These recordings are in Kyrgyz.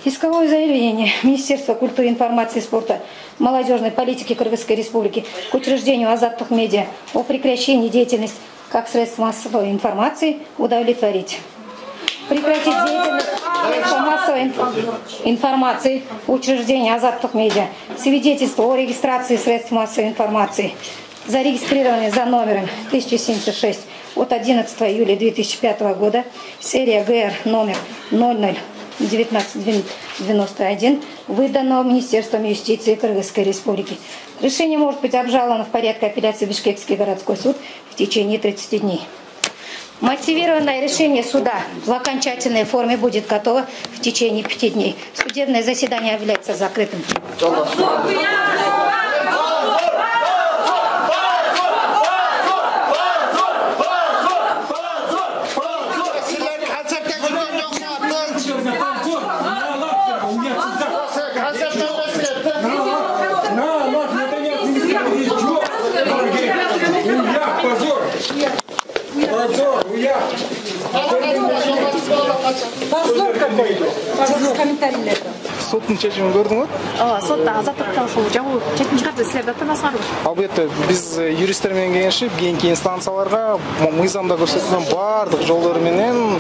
Исковое заявление Министерства культуры, информации и спорта, молодежной политики Кыргызской Республики к учреждению азаттых медиа о прекращении деятельности как средств массовой информации удовлетворить. Прекратить деятельность средств массовой информации учреждения азаттых медиа. Свидетельство о регистрации средств массовой информации, зарегистрированные за номером 1076 от 11 июля 2005 года, серия ГР номер 001991, выданного Министерством юстиции Кыргызской Республики. Решение может быть обжаловано в порядке апелляции в Бишкекский городской суд в течение 30 дней. Мотивированное решение суда в окончательной форме будет готово в течение 5 дней. Судебное заседание является закрытым. Позор какой-то. Комментарий. Соттун чечимин көрдүңбү? Сотта азаттыктан ушул жабуу чечим чыгарды, силер даттанасыңарбы? Албетте, биз юристтер менен кеңешип, кийинки инстанцияларга мыйзамда көрсөтүлгөн баардык жолдор менен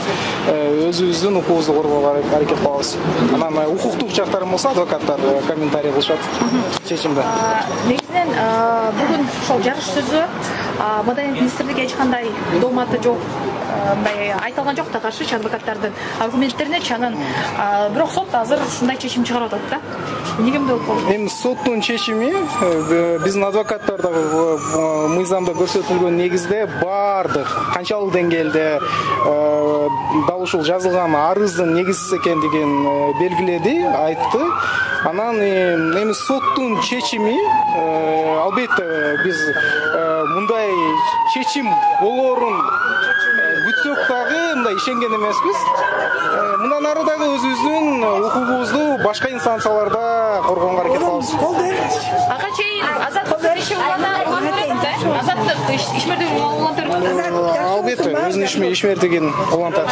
өзүбүздүн укугубузду коргоого аракет кылабыз. Анан укуктук жактары болсо адвокаттар комментарий кылышат чечимде. Негизинен бүгүн ошол жарыш сөзү Маданият министрлиги эч кандай дооматы жок, мындай айтылган жок да каршычы адвокаттардын аргументтерине, анан бирок сот азыр ушундай чечим чыгарып атат да. Эмнеге мындай болуп калды? Эми соттун чечими биздин адвокаттар дагы мыйзамда көрсөтүлгөн негизде баардык канчалык деңгээлде дал ушул жазылган арыздын негизсиз экендигин белгиледи, айтты. Анан эми соттун чечими албетте биз мындай чечим болоорун күтсөк дагы мындай ишенген эмеспиз. Мындан ары дагы өзүбүздүн укугубузду башка инстанцияларда коргоонго аракет кылабыз. Ага чейин азаттык иши азаттык ишмердиги улантыр. Албетте өзүнүн ишмердигин улантат.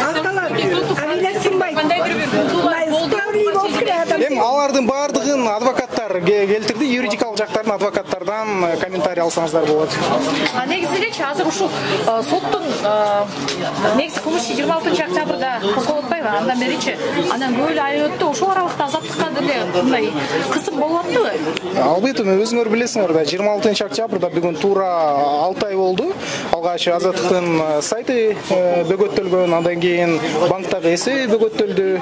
Эми алардын баардыгын адвокаттар келтирди, юридикалык жактардын адвокаттардан комментарий алсаңыздар болот. Негизинечи азыр ушул соттун негизи кылмыш 26 октябрда козголуп атпайбы? Андан беричи анан көп эле ай өттү. Ошол аралыкта азаттыкка деле мындай кысым болуп аттыбы? Албетте, өзүңөр билесиңер да, 26 октябрда бүгүн туура 6 ай болду. Алгач азаттыктын сайты бөгөттөлгөн, андан кийин банктагы эсеби бөгөттөлдү.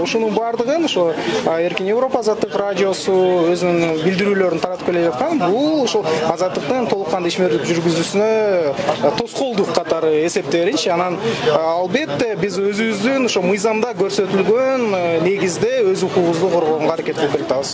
Ушунун баардыгын ошо Эркин Европа азаттык радиосу өзүнүн билдирүүлөрүн таратып келе жаткан. Бул ошол азаттыктын толук кандуу ишмердик жүргүзүүсүнө тоскоолдук катары эсептелинчи. Анан албетте биз өзүбүздүн ошо мыйзамда көрсөтүлгөн негизде өз укугубузду коргоонго аракет кылып жатабыз.